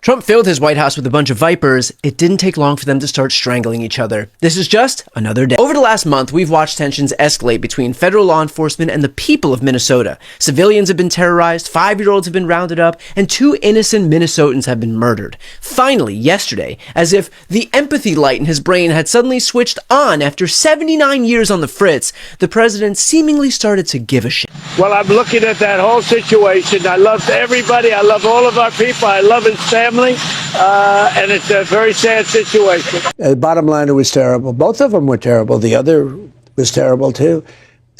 Trump filled his White House with a bunch of vipers. It didn't take long for them to start strangling each other. This is just another day. Over the last month, we've watched tensions escalate between federal law enforcement and the people of Minnesota. Civilians have been terrorized, 5-year-olds have been rounded up, and 2 innocent Minnesotans have been murdered. Finally, yesterday, as if the empathy light in his brain had suddenly switched on after 79 years on the fritz, the president seemingly started to give a shit. Well, I'm looking at that whole situation. I love everybody. I love all of our people. I love his family. And it's a very sad situation. Bottom line, it was terrible. Both of them were terrible. The other was terrible, too.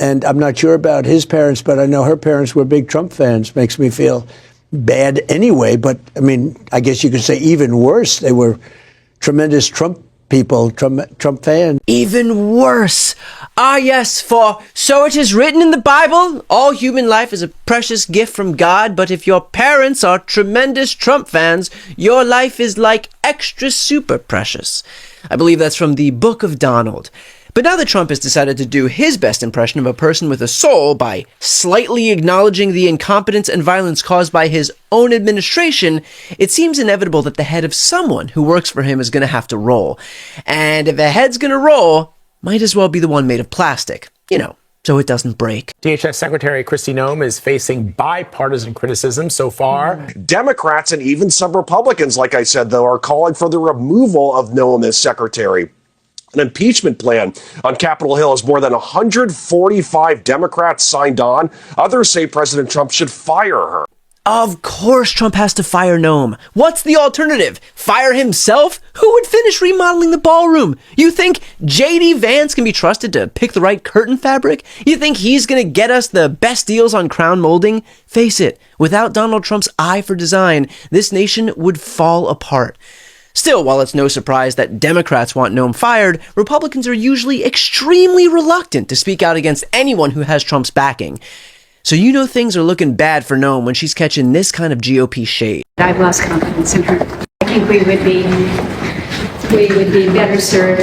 And I'm not sure about his parents, but I know her parents were big Trump fans. Makes me feel bad anyway. But, I mean, I guess you could say even worse. They were tremendous Trump people, Trump fans. Even worse. Ah, yes, for so it is written in the Bible, all human life is a precious gift from God, but if your parents are tremendous Trump fans, your life is like extra super precious. I believe that's from the Book of Donald. But now that Trump has decided to do his best impression of a person with a soul by slightly acknowledging the incompetence and violence caused by his own administration, it seems inevitable that the head of someone who works for him is going to have to roll. And if a head's going to roll, might as well be the one made of plastic, so it doesn't break. DHS Secretary Kristi Noem is facing bipartisan criticism so far. Democrats and even some Republicans, like I said, though, are calling for the removal of Noem as secretary. An impeachment plan on Capitol Hill has more than 145 Democrats signed on. Others say President Trump should fire her. Of course Trump has to fire Noem. What's the alternative? Fire himself? Who would finish remodeling the ballroom? You think J.D. Vance can be trusted to pick the right curtain fabric? You think he's going to get us the best deals on crown molding? Face it, without Donald Trump's eye for design, this nation would fall apart. Still, while it's no surprise that Democrats want Noem fired, Republicans are usually extremely reluctant to speak out against anyone who has Trump's backing. So things are looking bad for Noem when she's catching this kind of GOP shade. I've lost confidence in her. I think we would be better served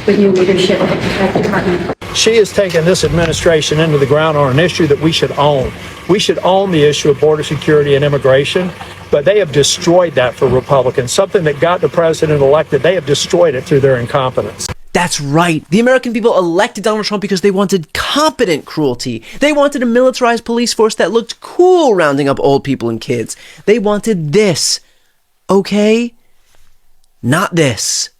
with new leadership at that department. She has taken this administration into the ground on an issue that we should own. We should own the issue of border security and immigration, but they have destroyed that for Republicans. Something that got the president elected, they have destroyed it through their incompetence. That's right. The American people elected Donald Trump because they wanted competent cruelty. They wanted a militarized police force that looked cool rounding up old people and kids. They wanted this. Okay? Not this.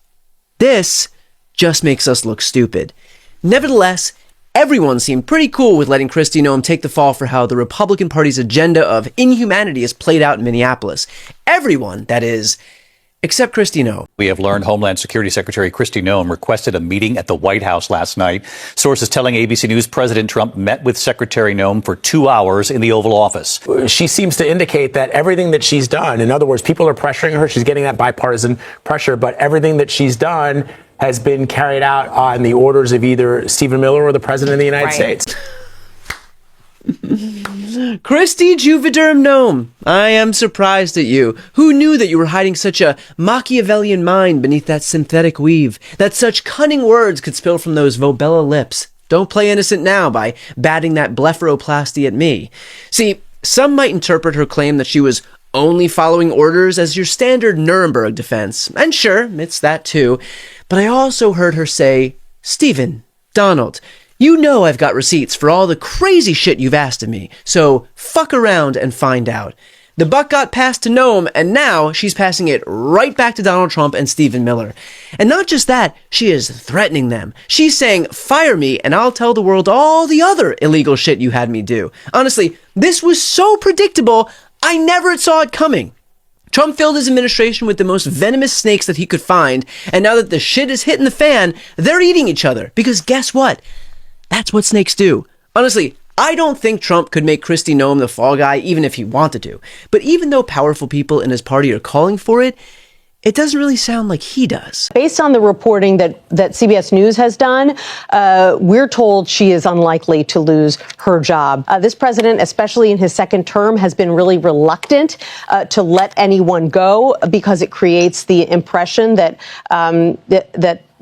This just makes us look stupid. Nevertheless, everyone seemed pretty cool with letting Kristi Noem take the fall for how the Republican Party's agenda of inhumanity is played out in Minneapolis. Everyone, that is, except Kristi Noem. We have learned Homeland Security Secretary Kristi Noem requested a meeting at the White House last night. Sources telling ABC News President Trump met with Secretary Noem for 2 hours in the Oval Office. She seems to indicate that everything that she's done, in other words, people are pressuring her, she's getting that bipartisan pressure, but everything that she's done has been carried out on the orders of either Stephen Miller or the President of the United States. Kristi Juvederm Noem, I am surprised at you. Who knew that you were hiding such a Machiavellian mind beneath that synthetic weave? That such cunning words could spill from those Vobella lips? Don't play innocent now by batting that blepharoplasty at me. See, some might interpret her claim that she was only following orders as your standard Nuremberg defense. And sure, it's that too. But I also heard her say, Stephen, Donald, you know I've got receipts for all the crazy shit you've asked of me, so fuck around and find out. The buck got passed to Noem, and now she's passing it right back to Donald Trump and Stephen Miller. And not just that, she is threatening them. She's saying, fire me and I'll tell the world all the other illegal shit you had me do. Honestly, this was so predictable, I never saw it coming. Trump filled his administration with the most venomous snakes that he could find, and now that the shit is hitting the fan, they're eating each other. Because guess what? That's what snakes do. Honestly, I don't think Trump could make Kristi Noem the fall guy even if he wanted to. But even though powerful people in his party are calling for it, it doesn't really sound like he does. Based on the reporting that CBS News has done, we're told she is unlikely to lose her job. This president, especially in his second term, has been really reluctant to let anyone go because it creates the impression that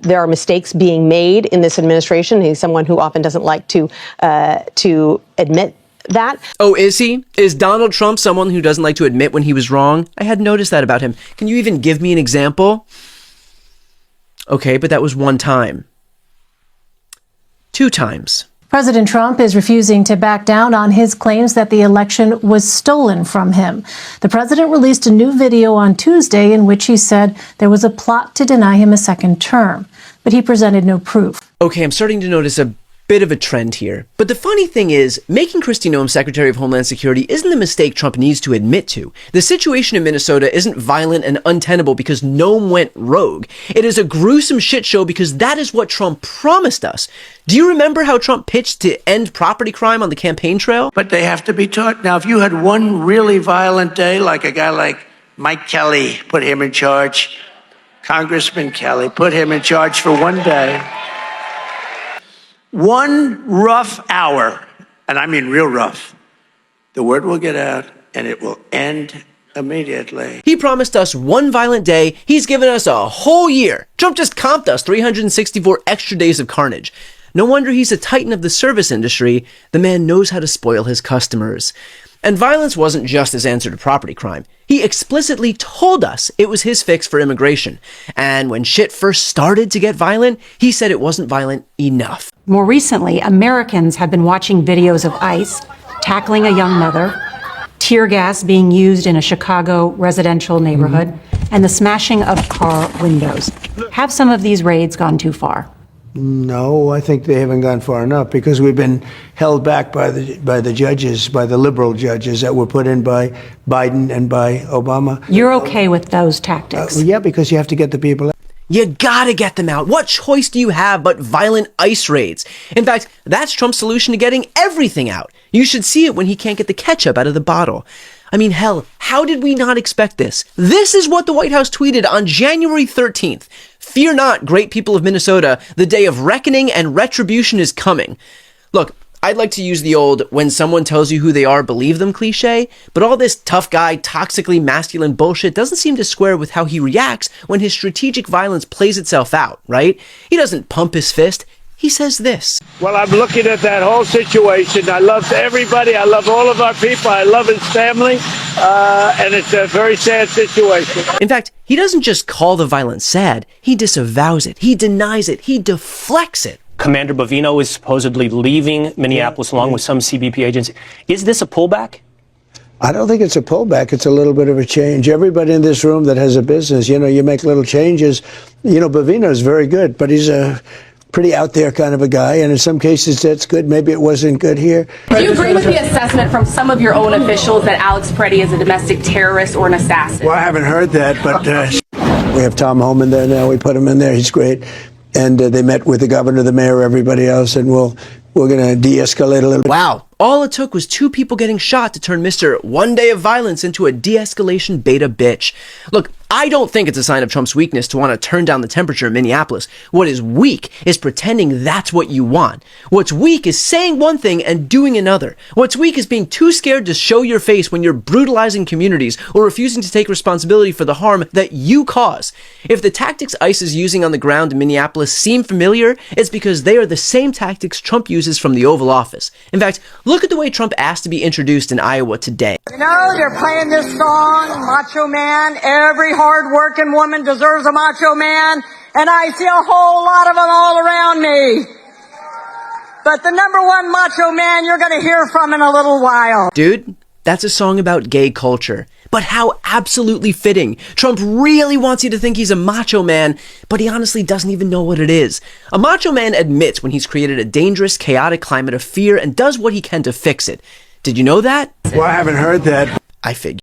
there are mistakes being made in this administration. He's someone who often doesn't like to admit that. Oh, is he? Is Donald Trump someone who doesn't like to admit when he was wrong? I had noticed that about him. Can you even give me an example? Okay, but that was one time. 2 times. President Trump is refusing to back down on his claims that the election was stolen from him. The president released a new video on Tuesday in which he said there was a plot to deny him a second term, but he presented no proof. Okay, I'm starting to notice a bit of a trend here. But the funny thing is, making Kristi Noem Secretary of Homeland Security isn't a mistake Trump needs to admit to. The situation in Minnesota isn't violent and untenable because Noem went rogue. It is a gruesome shit show because that is what Trump promised us. Do you remember how Trump pitched to end property crime on the campaign trail? But they have to be taught. Now, if you had one really violent day, like a guy like Mike Kelly, put him in charge, Congressman Kelly, put him in charge for one day. One rough hour, and I mean real rough, the word will get out and it will end immediately. He promised us one violent day. He's given us a whole year. Trump just comped us 364 extra days of carnage. No wonder he's a titan of the service industry. The man knows how to spoil his customers. And violence wasn't just his answer to property crime. He explicitly told us it was his fix for immigration. And when shit first started to get violent, he said it wasn't violent enough. More recently, Americans have been watching videos of ICE tackling a young mother, tear gas being used in a Chicago residential neighborhood, and the smashing of car windows. Have some of these raids gone too far? No, I think they haven't gone far enough because we've been held back by the judges, by the liberal judges that were put in by Biden and by Obama. You're okay with those tactics? Yeah, because you have to get the people out. You gotta get them out. What choice do you have but violent ICE raids? In fact, that's Trump's solution to getting everything out. You should see it when he can't get the ketchup out of the bottle. I mean, hell, how did we not expect this? This is what the White House tweeted on January 13th. Fear not, great people of Minnesota, the day of reckoning and retribution is coming. Look, I'd like to use the old, when someone tells you who they are, believe them cliche, but all this tough guy, toxically masculine bullshit doesn't seem to square with how he reacts when his strategic violence plays itself out, right? He doesn't pump his fist. He says this. Well, I'm looking at that whole situation. I love everybody. I love all of our people. I love his family. And it's a very sad situation. In fact, he doesn't just call the violence sad. He disavows it. He denies it. He deflects it. Commander Bovino is supposedly leaving Minneapolis along with some CBP agents. Is this a pullback? I don't think it's a pullback. It's a little bit of a change. Everybody in this room that has a business, you make little changes. Bovino's very good, but he's a pretty out there kind of a guy, and in some cases that's good. Maybe it wasn't good here. Do you agree with the assessment from some of your own officials that Alex Preddy is a domestic terrorist or an assassin? Well, I haven't heard that, but we have Tom Homan there now. We put him in there. He's great. And they met with the governor, the mayor, everybody else, and we're going to de-escalate a little bit. Wow. All it took was 2 people getting shot to turn Mr. One Day of Violence into a de-escalation beta bitch. Look, I don't think it's a sign of Trump's weakness to want to turn down the temperature in Minneapolis. What is weak is pretending that's what you want. What's weak is saying one thing and doing another. What's weak is being too scared to show your face when you're brutalizing communities or refusing to take responsibility for the harm that you cause. If the tactics ICE is using on the ground in Minneapolis seem familiar, it's because they are the same tactics Trump uses from the Oval Office. In fact, look at the way Trump asked to be introduced in Iowa today. They're playing this song, Macho Man. Every hard-working woman deserves a macho man, and I see a whole lot of them all around me. But the number one macho man you're going to hear from in a little while. Dude, that's a song about gay culture. But how absolutely fitting. Trump really wants you to think he's a macho man, but he honestly doesn't even know what it is. A macho man admits when he's created a dangerous, chaotic climate of fear and does what he can to fix it. Did you know that? Well, I haven't heard that. I figured.